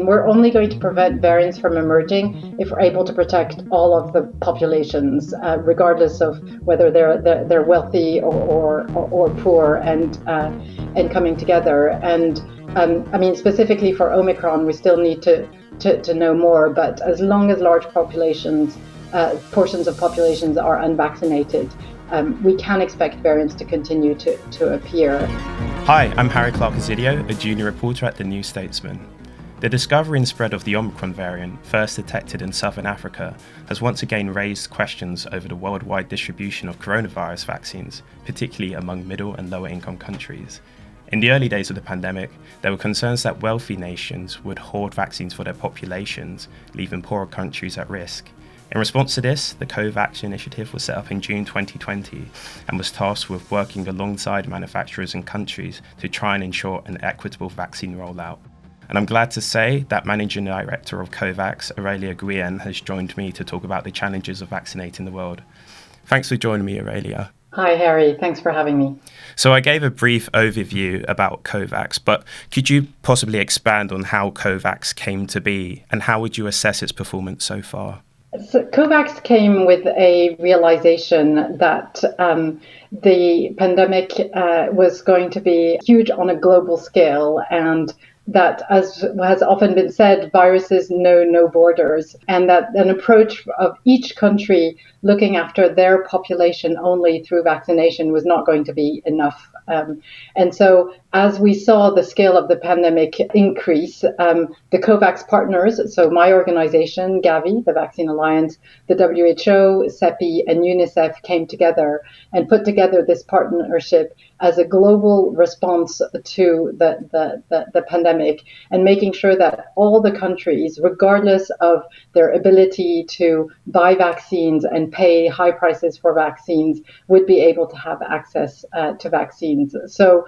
vaccine, we're only going to prevent variants from emerging if we're able to protect all of the populations, regardless of whether they're wealthy or poor, and coming together. And I mean, specifically for Omicron, we still need to know more. But as long as large portions of populations are unvaccinated, we can expect variants to continue to appear. Hi, I'm Harry Clarke-Ezzidio, a junior reporter at the New Statesman. The discovery and spread of the Omicron variant, first detected in southern Africa, has once again raised questions over the worldwide distribution of coronavirus vaccines, particularly among middle and lower income countries. In the early days of the pandemic, there were concerns that wealthy nations would hoard vaccines for their populations, leaving poorer countries at risk. In response to this, the Covax initiative was set up in June 2020 and was tasked with working alongside manufacturers and countries to try and ensure an equitable vaccine rollout. And I'm glad to say that Managing Director of Covax, Aurélia Nguyen, has joined me to talk about the challenges of vaccinating the world. Thanks for joining me, Aurélia. Hi, Harry. Thanks for having me. So I gave a brief overview about Covax, but could you possibly expand on how Covax came to be and how would you assess its performance so far? So Covax came with a realization that the pandemic was going to be huge on a global scale, and that, as has often been said, viruses know no borders, and that an approach of each country looking after their population only through vaccination was not going to be enough. And so as we saw the scale of the pandemic increase, the Covax partners, so my organization, Gavi, the Vaccine Alliance, the WHO, CEPI, and UNICEF came together and put together this partnership as a global response to the pandemic, and making sure that all the countries, regardless of their ability to buy vaccines and pay high prices for vaccines, would be able to have access to vaccines. So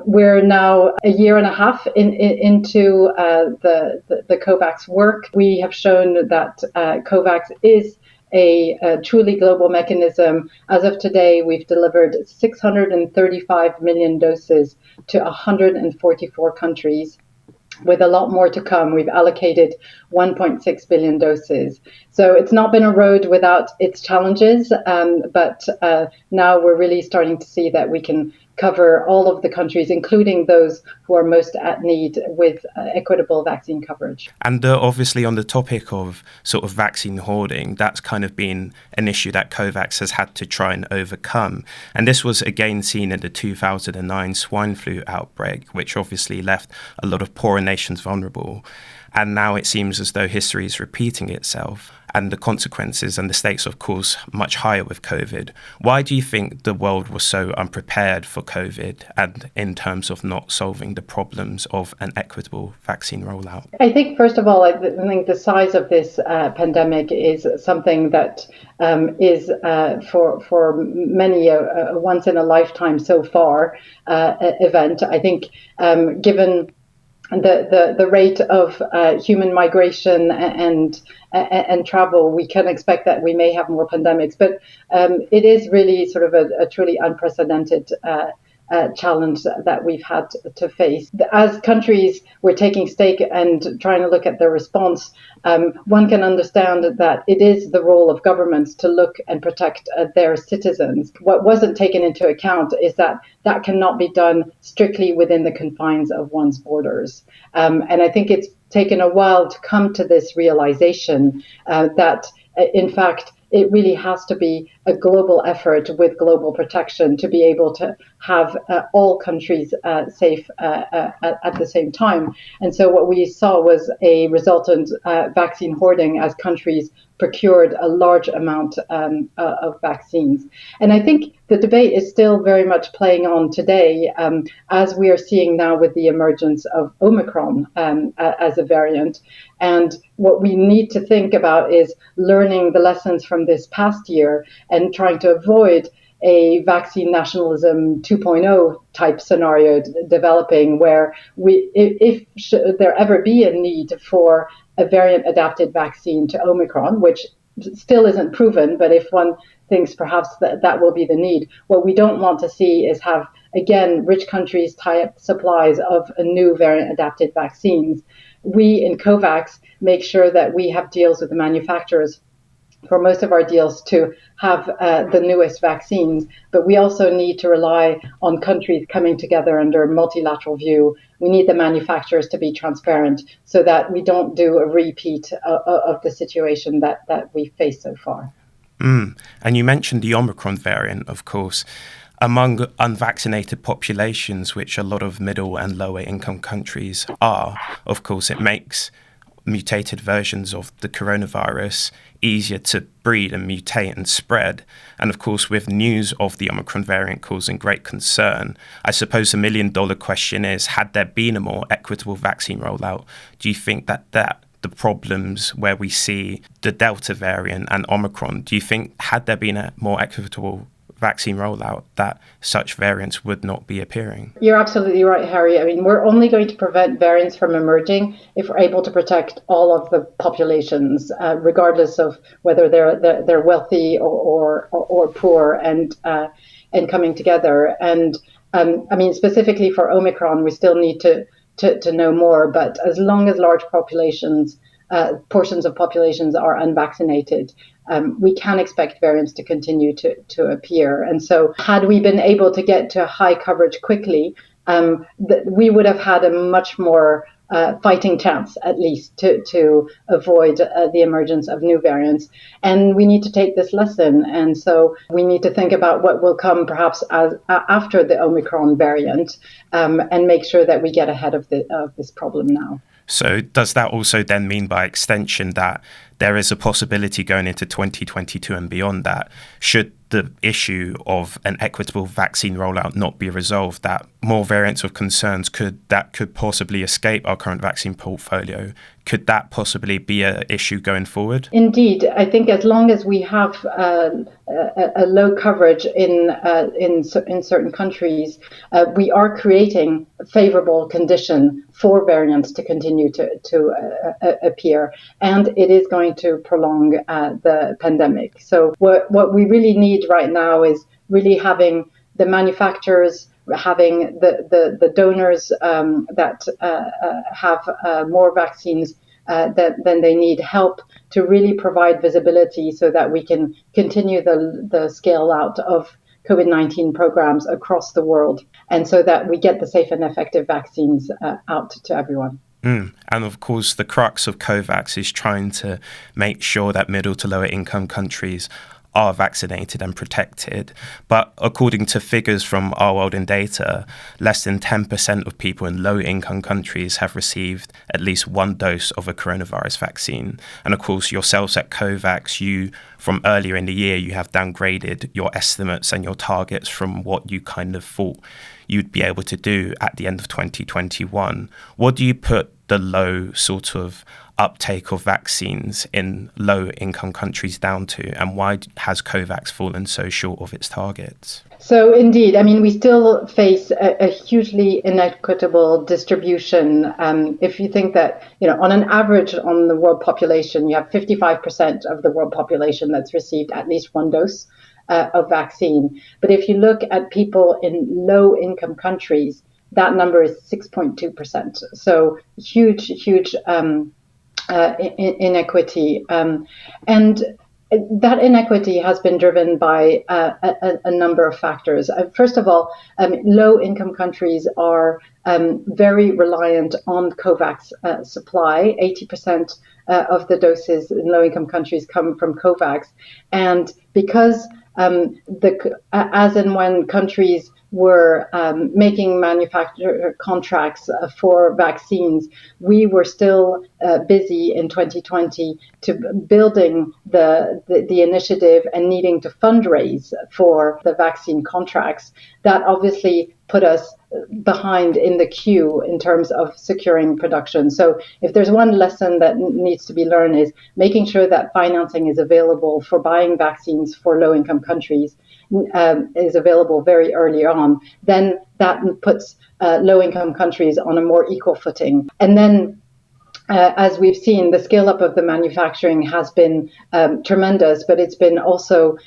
we're now a year and a half into the Covax work. We have shown that Covax is a truly global mechanism. As of today, we've delivered 635 million doses to 144 countries, with a lot more to come. We've allocated 1.6 billion doses. So it's not been a road without its challenges, but now we're really starting to see that we can cover all of the countries, including those who are most at need, with equitable vaccine coverage. And obviously on the topic of sort of vaccine hoarding, that's kind of been an issue that Covax has had to try and overcome. And this was again seen in the 2009 swine flu outbreak, which obviously left a lot of poorer nations vulnerable. And now it seems as though history is repeating itself, and the consequences and the stakes, of course, much higher with COVID. Why do you think the world was so unprepared for COVID, and in terms of not solving the problems of an equitable vaccine rollout? I think, first of all, I think the size of this pandemic is something that is for many a once in a lifetime so far event. I think given the rate of human migration and travel, we can expect that we may have more pandemics. But it is really sort of a truly unprecedented challenge that we've had to face. As countries were taking stake and trying to look at their response, one can understand that it is the role of governments to look and protect their citizens. What wasn't taken into account is that that cannot be done strictly within the confines of one's borders. And I think it's taken a while to come to this realization that, in fact, it really has to be a global effort with global protection to be able to have all countries safe at the same time. And so what we saw was a resultant vaccine hoarding as countries procured a large amount of vaccines. And I think the debate is still very much playing on today, as we are seeing now with the emergence of Omicron as a variant. And what we need to think about is learning the lessons from this past year and trying to avoid a vaccine nationalism 2.0 type scenario developing, where if should there ever be a need for a variant adapted vaccine to Omicron, which still isn't proven, but if one thinks perhaps that will be the need, what we don't want to see is have, again, rich countries tie up supplies of a new variant adapted vaccines, we in Covax make sure that we have deals with the manufacturers for most of our deals to have the newest vaccines, but we also need to rely on countries coming together under a multilateral view. We need the manufacturers to be transparent so that we don't do a repeat of the situation that we faced so far. And you mentioned the Omicron variant, of course. Among unvaccinated populations, which a lot of middle and lower income countries are, of course, it makes mutated versions of the coronavirus easier to breed and mutate and spread. And of course, with news of the Omicron variant causing great concern, I suppose the million-dollar question is, had there been a more equitable vaccine rollout, do you think that the problems where we see the Delta variant and Omicron, do you think had there been a more equitable vaccine rollout that such variants would not be appearing? You're absolutely right, Harry. I mean, we're only going to prevent variants from emerging if we're able to protect all of the populations, regardless of whether they're wealthy or poor, and coming together. And I mean, specifically for Omicron, we still need to know more. But as long as large populations, portions of populations are unvaccinated, we can expect variants to continue to appear. And so had we been able to get to high coverage quickly, we would have had a much more fighting chance, at least, to avoid the emergence of new variants. And we need to take this lesson. And so we need to think about what will come perhaps after the Omicron variant, and make sure that we get ahead of this problem now. So does that also then mean by extension that there is a possibility going into 2022 and beyond that, should the issue of an equitable vaccine rollout not be resolved, that more variants of concerns could possibly escape our current vaccine portfolio? Could that possibly be an issue going forward? Indeed, I think as long as we have a low coverage in certain countries, we are creating a favorable condition for variants to continue to appear, and it is going to prolong the pandemic. So what we really need right now is really having the manufacturers, having the donors that have more vaccines than they need, help to really provide visibility so that we can continue the scale out of COVID-19 programs across the world, and so that we get the safe and effective vaccines out to everyone. And of course, the crux of Covax is trying to make sure that middle to lower income countries are vaccinated and protected. But according to figures from Our World in Data, less than 10% of people in low-income countries have received at least one dose of a coronavirus vaccine. And of course, yourselves at Covax, you, from earlier in the year, you have downgraded your estimates and your targets from what you kind of thought you'd be able to do at the end of 2021. What do you put the low sort of uptake of vaccines in low-income countries down to, and why has Covax fallen so short of its targets? So indeed, I mean, we still face a hugely inequitable distribution. If you think that, on an average on the world population, you have 55% of the world population that's received at least one dose of vaccine. But if you look at people in low-income countries, that number is 6.2%. So huge inequity. And that inequity has been driven by a number of factors. First of all, low-income countries are very reliant on Covax supply. 80% of the doses in low-income countries come from Covax. And because as and when countries were making manufacturer contracts for vaccines, we were still busy in 2020 to building the initiative and needing to fundraise for the vaccine contracts. That obviously put us behind in the queue in terms of securing production. So if there's one lesson that needs to be learned, is making sure that financing is available for buying vaccines for low-income countries is available very early on. Then that puts low-income countries on a more equal footing. And then as we've seen, the scale up of the manufacturing has been tremendous, but it's been also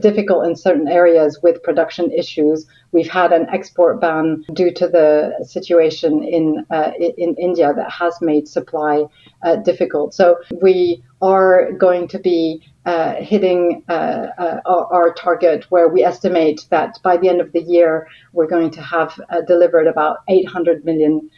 difficult in certain areas with production issues, We've had an export ban due to the situation in India that has made supply difficult. So we are going to be hitting our target, where we estimate that by the end of the year, we're going to have delivered about 800 million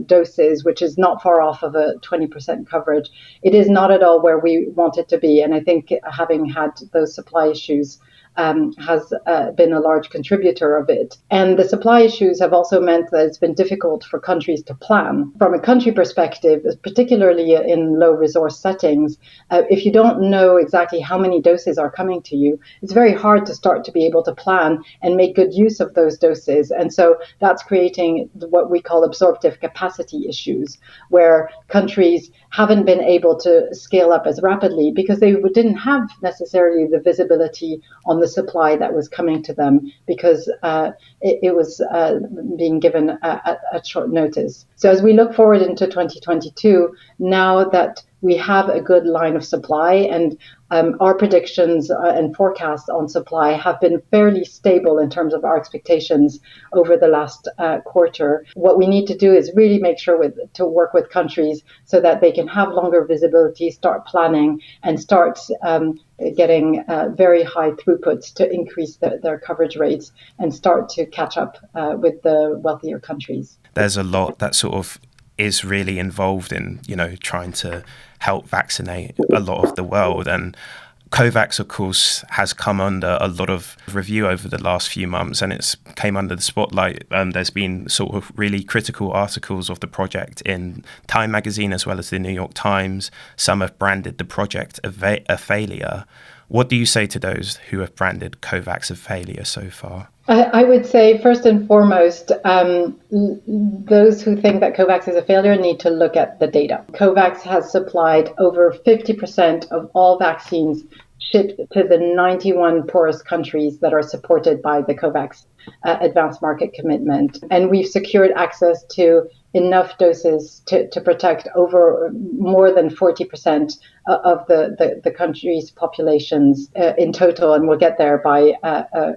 doses, which is not far off of a 20% coverage. It is not at all where we want it to be. And I think having had those supply issues has been a large contributor of it. And the supply issues have also meant that it's been difficult for countries to plan. From a country perspective, particularly in low resource settings, if you don't know exactly how many doses are coming to you, it's very hard to start to be able to plan and make good use of those doses. And so that's creating what we call absorptive capacity issues, where countries haven't been able to scale up as rapidly because they didn't have necessarily the visibility on the supply that was coming to them, because it was being given at short notice. So as we look forward into 2022, now that we have a good line of supply, and our predictions and forecasts on supply have been fairly stable in terms of our expectations over the last quarter. What we need to do is really make sure to work with countries so that they can have longer visibility, start planning, and start getting very high throughputs to increase their coverage rates and start to catch up with the wealthier countries. There's a lot that sort of is really involved in, trying to help vaccinate a lot of the world. And Covax, of course, has come under a lot of review over the last few months, and it's came under the spotlight. There's been sort of really critical articles of the project in Time magazine as well as the New York Times. Some have branded the project a failure. What do you say to those who have branded Covax a failure so far? I would say, first and foremost, those who think that Covax is a failure need to look at the data. Covax has supplied over 50% of all vaccines shipped to the 91 poorest countries that are supported by the Covax advanced market commitment. And we've secured access to enough doses to protect over more than 40% of the country's populations in total, and we'll get there by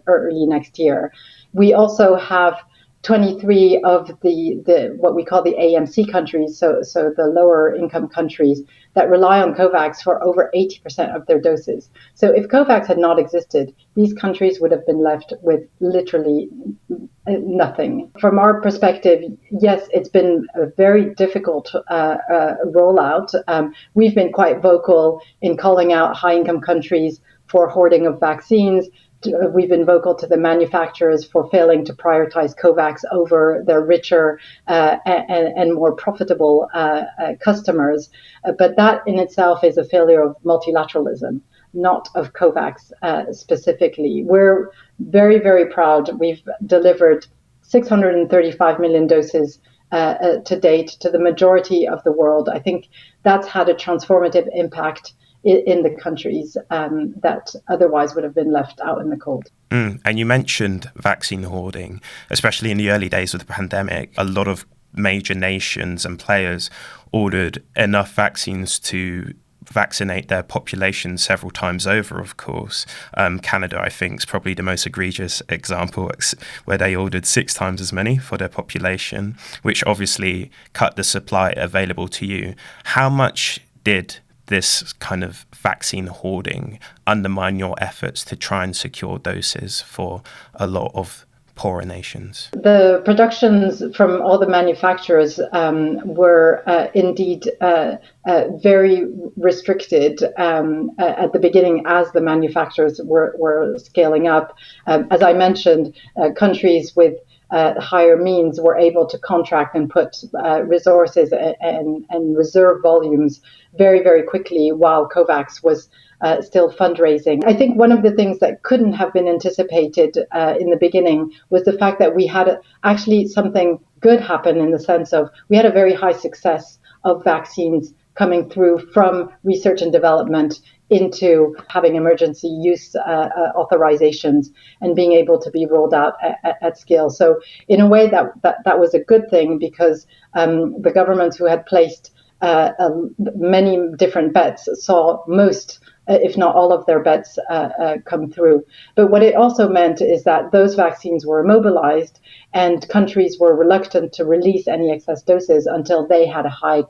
early next year. We also have 23 of the what we call the AMC countries, so the lower income countries, that rely on Covax for over 80% of their doses. So if Covax had not existed, these countries would have been left with literally nothing. From our perspective, yes, it's been a very difficult rollout. We've been quite vocal in calling out high-income countries for hoarding of vaccines. We've been vocal to the manufacturers for failing to prioritize Covax over their richer and more profitable customers. But that in itself is a failure of multilateralism, not of Covax specifically. We're very, very proud. We've delivered 635 million doses to date to the majority of the world. I think that's had a transformative impact in the countries that otherwise would have been left out in the cold. And you mentioned vaccine hoarding, especially in the early days of the pandemic. A lot of major nations and players ordered enough vaccines to vaccinate their population several times over, of course. Canada, I think, is probably the most egregious example, where they ordered 6 times as many for their population, which obviously cut the supply available to you. How much did this kind of vaccine hoarding undermine your efforts to try and secure doses for a lot of poorer nations? The productions from all the manufacturers were indeed very restricted at the beginning as the manufacturers were scaling up. As I mentioned, countries with higher means were able to contract and put resources and reserve volumes very, very quickly while Covax was still fundraising. I think one of the things that couldn't have been anticipated in the beginning was the fact that we had actually something good happen, in the sense of we had a very high success of vaccines coming through from research and development into having emergency use authorizations and being able to be rolled out at scale. So in a way that was a good thing, because the governments who had placed many different bets saw most if not all of their bets come through. But what it also meant is that those vaccines were immobilized and countries were reluctant to release any excess doses until they had a high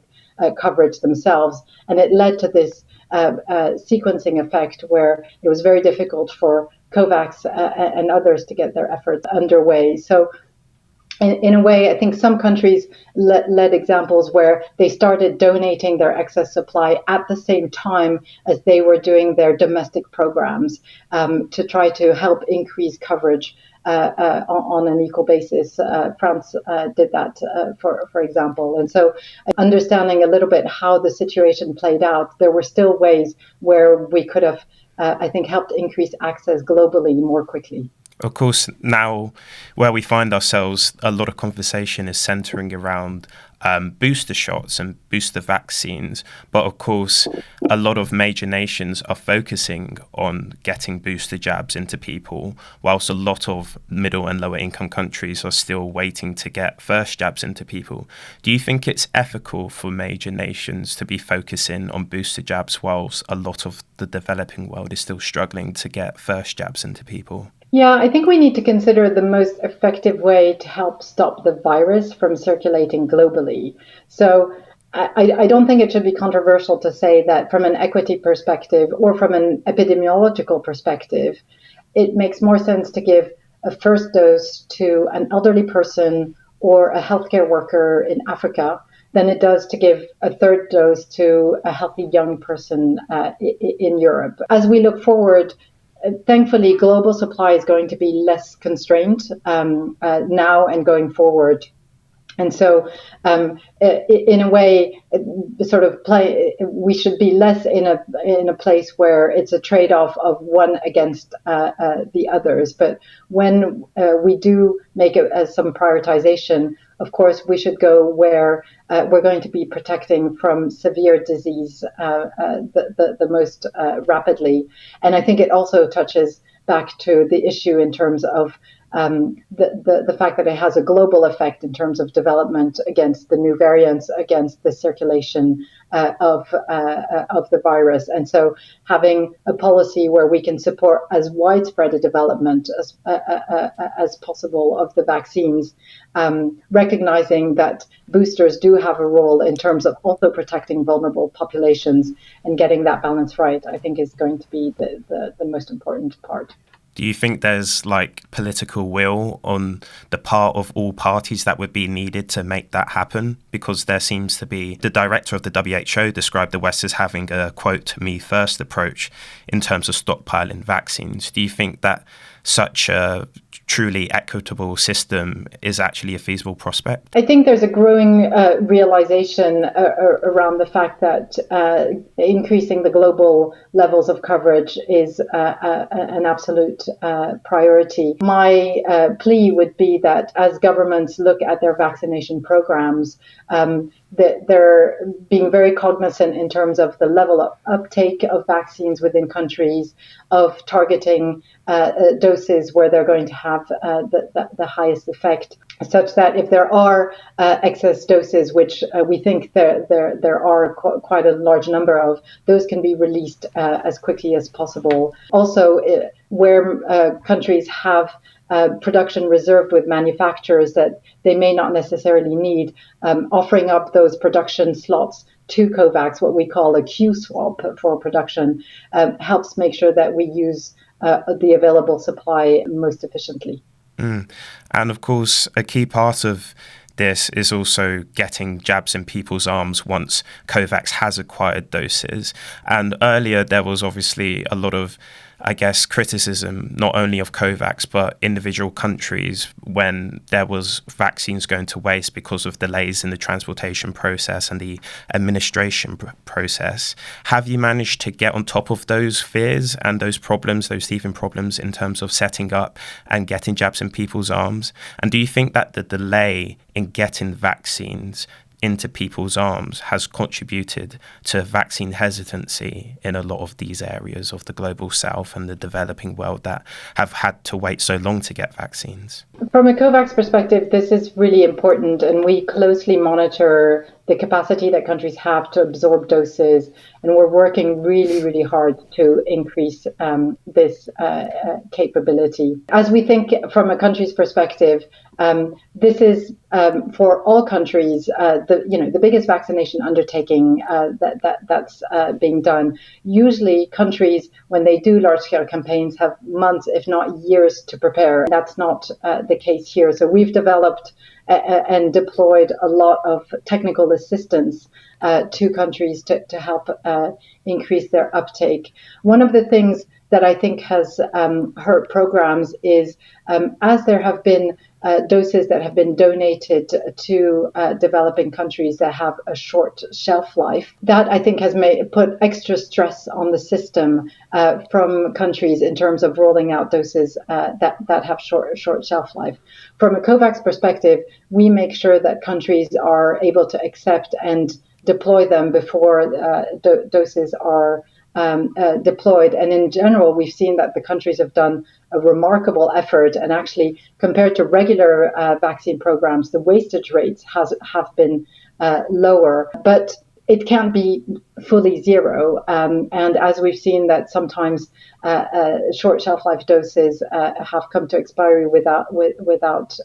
coverage themselves. And it led to this sequencing effect where it was very difficult for Covax and others to get their efforts underway. So in a way, I think some countries led examples where they started donating their excess supply at the same time as they were doing their domestic programs to try to help increase coverage on an equal basis. France did that, for example. And so understanding a little bit how the situation played out, there were still ways where we could have, I think, helped increase access globally more quickly. Of course, now where we find ourselves, a lot of conversation is centering around booster shots and booster vaccines. But of course, a lot of major nations are focusing on getting booster jabs into people, whilst a lot of middle and lower income countries are still waiting to get first jabs into people. Do you think it's ethical for major nations to be focusing on booster jabs whilst a lot of the developing world is still struggling to get first jabs into people? Yeah, I think we need to consider the most effective way to help stop the virus from circulating globally. So I don't think it should be controversial to say that from an equity perspective or from an epidemiological perspective, it makes more sense to give a first dose to an elderly person or a healthcare worker in Africa than it does to give a third dose to a healthy young person in Europe. As we look forward, thankfully, global supply is going to be less constrained now and going forward. And so, in a way, we should be less in a place where it's a trade-off of one against the others. But when we do make some prioritization, of course, we should go where we're going to be protecting from severe disease the most rapidly. And I think it also touches back to the issue in terms of the fact that it has a global effect in terms of development against the new variants, against the circulation of the virus. And so having a policy where we can support as widespread a development as possible of the vaccines, recognizing that boosters do have a role in terms of also protecting vulnerable populations and getting that balance right, I think is going to be the most important part. Do you think there's political will on the part of all parties that would be needed to make that happen? Because there seems to be, the director of the WHO described the West as having a, quote, me first approach in terms of stockpiling vaccines. Do you think that such a truly equitable system is actually a feasible prospect? I think there's a growing realization around the fact that increasing the global levels of coverage is an absolute priority. My plea would be that as governments look at their vaccination programs, that they're being very cognizant in terms of the level of uptake of vaccines within countries, of targeting doses where they're going to have the highest effect, such that if there are excess doses, which we think there are quite a large number of, those can be released as quickly as possible. Also, where countries have production reserved with manufacturers that they may not necessarily need, offering up those production slots to Covax, what we call a Q swap for production, helps make sure that we use the available supply most efficiently. And of course, a key part of this is also getting jabs in people's arms once Covax has acquired doses. And earlier, there was obviously a lot of, criticism, not only of Covax, but individual countries when there was vaccines going to waste because of delays in the transportation process and the administration process. Have you managed to get on top of those fears and those problems, those teething problems in terms of setting up and getting jabs in people's arms? And do you think that the delay in getting vaccines into people's arms has contributed to vaccine hesitancy in a lot of these areas of the global south and the developing world that have had to wait so long to get vaccines? From a Covax perspective, this is really important, and we closely monitor the capacity that countries have to absorb doses, and we're working really, really hard to increase this capability. As we think from a country's perspective, this is for all countries the biggest vaccination undertaking that's being done. Usually, countries when they do large-scale campaigns have months, if not years, to prepare. That's not the case here. So we've developed and deployed a lot of technical assistance to countries to help increase their uptake. One of the things that I think has hurt programs is as there have been doses that have been donated to developing countries that have a short shelf life. That I think has put extra stress on the system from countries in terms of rolling out doses that have short shelf life. From a Covax perspective, we make sure that countries are able to accept and deploy them before doses are deployed. And in general, we've seen that the countries have done a remarkable effort, and actually compared to regular vaccine programs, the wastage rates have been lower, but it can't be fully zero. And as we've seen that sometimes short shelf life doses have come to expiry without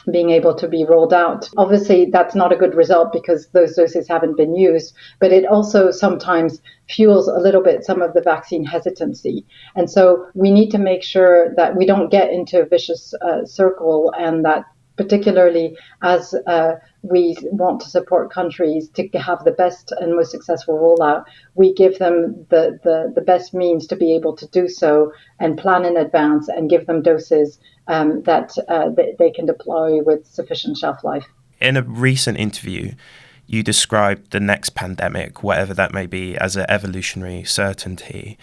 being able to be rolled out. Obviously, that's not a good result because those doses haven't been used, but it also sometimes fuels a little bit some of the vaccine hesitancy. And so we need to make sure that we don't get into a vicious circle, and that particularly as we want to support countries to have the best and most successful rollout, we give them the best means to be able to do so and plan in advance and give them doses that they can deploy with sufficient shelf life. In a recent interview, you described the next pandemic, whatever that may be, as an evolutionary certainty.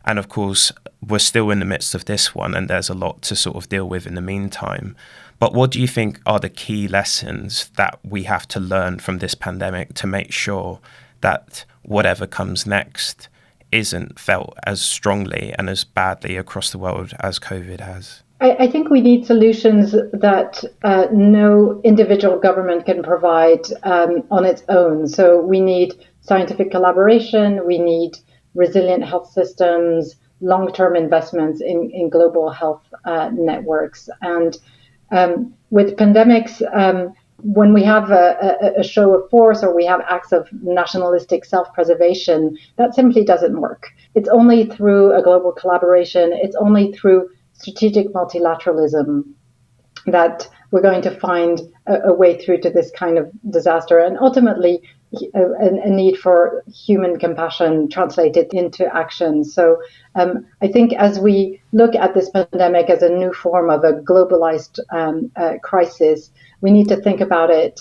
And of course, we're still in the midst of this one, and there's a lot to sort of deal with in the meantime. But what do you think are the key lessons that we have to learn from this pandemic to make sure that whatever comes next isn't felt as strongly and as badly across the world as COVID has? I think we need solutions that no individual government can provide on its own. So we need scientific collaboration, we need resilient health systems, long-term investments in global health networks. And with pandemics, when we have a show of force or we have acts of nationalistic self-preservation, that simply doesn't work. It's only through a global collaboration, it's only through strategic multilateralism that we're going to find a way through to this kind of disaster, and ultimately a need for human compassion translated into action. So I think as we look at this pandemic as a new form of a globalized crisis, we need to think about it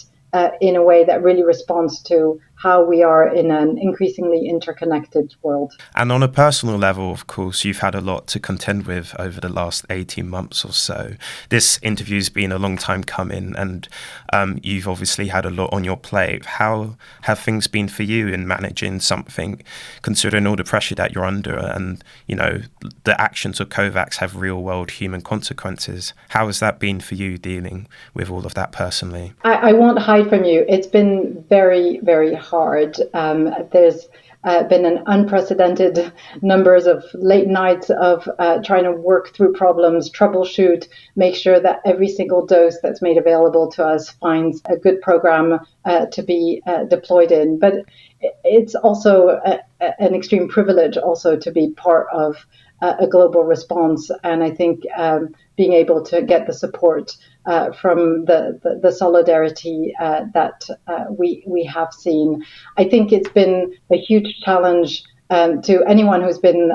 in a way that really responds to how we are in an increasingly interconnected world. And on a personal level, of course, you've had a lot to contend with over the last 18 months or so. This interview's been a long time coming, and you've obviously had a lot on your plate. How have things been for you in managing something, considering all the pressure that you're under, and, you know, the actions of Covax have real-world human consequences? How has that been for you, dealing with all of that personally? I won't hide from you. It's been very, very hard. There's been an unprecedented numbers of late nights of trying to work through problems, troubleshoot, make sure that every single dose that's made available to us finds a good program to be deployed in. But it's also an extreme privilege also to be part of a global response. And I think being able to get the support from the solidarity that we have seen. I think it's been a huge challenge to anyone who's been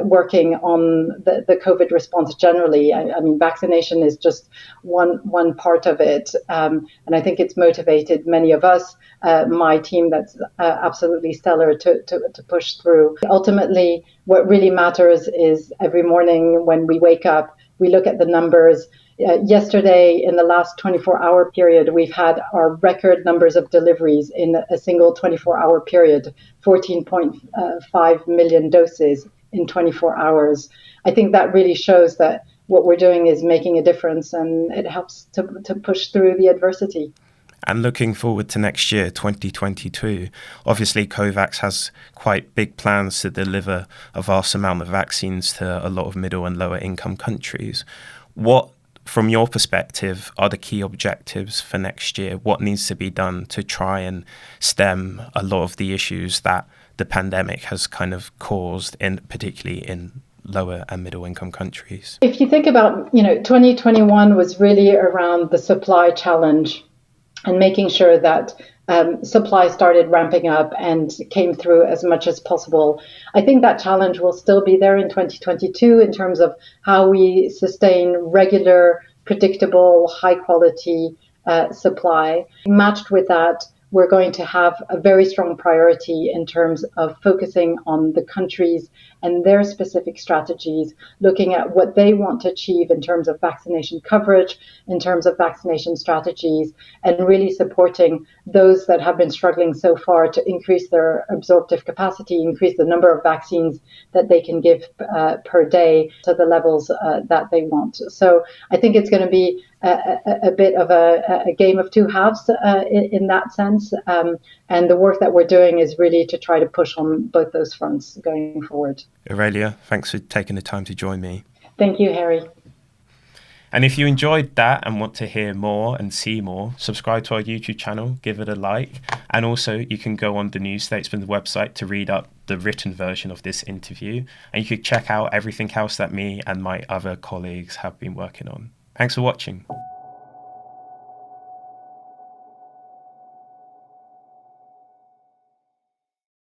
working on the COVID response generally. I mean, vaccination is just one part of it. And I think it's motivated many of us, my team that's absolutely stellar to push through. Ultimately, what really matters is every morning when we wake up, we look at the numbers. Yesterday, in the last 24-hour period, we've had our record numbers of deliveries in a single 24-hour period, 14.5 million doses in 24 hours. I think that really shows that what we're doing is making a difference, and it helps to push through the adversity. And looking forward to next year, 2022, obviously Covax has quite big plans to deliver a vast amount of vaccines to a lot of middle and lower income countries. What, from your perspective, are the key objectives for next year? What needs to be done to try and stem a lot of the issues that the pandemic has kind of caused, particularly in lower and middle income countries? If you think about, 2021 was really around the supply challenge and making sure that supply started ramping up and came through as much as possible. I think that challenge will still be there in 2022 in terms of how we sustain regular, predictable, high quality supply. Matched with that, we're going to have a very strong priority in terms of focusing on the countries and their specific strategies, looking at what they want to achieve in terms of vaccination coverage, in terms of vaccination strategies, and really supporting those that have been struggling so far to increase their absorptive capacity, increase the number of vaccines that they can give per day to the levels that they want. So I think it's going to be a bit of a game of two halves in that sense. And the work that we're doing is really to try to push on both those fronts going forward. Aurélia, thanks for taking the time to join me. Thank you, Harry. And if you enjoyed that and want to hear more and see more, subscribe to our YouTube channel, give it a like. And also you can go on the New Statesman website to read up the written version of this interview. And you could check out everything else that me and my other colleagues have been working on. Thanks for watching.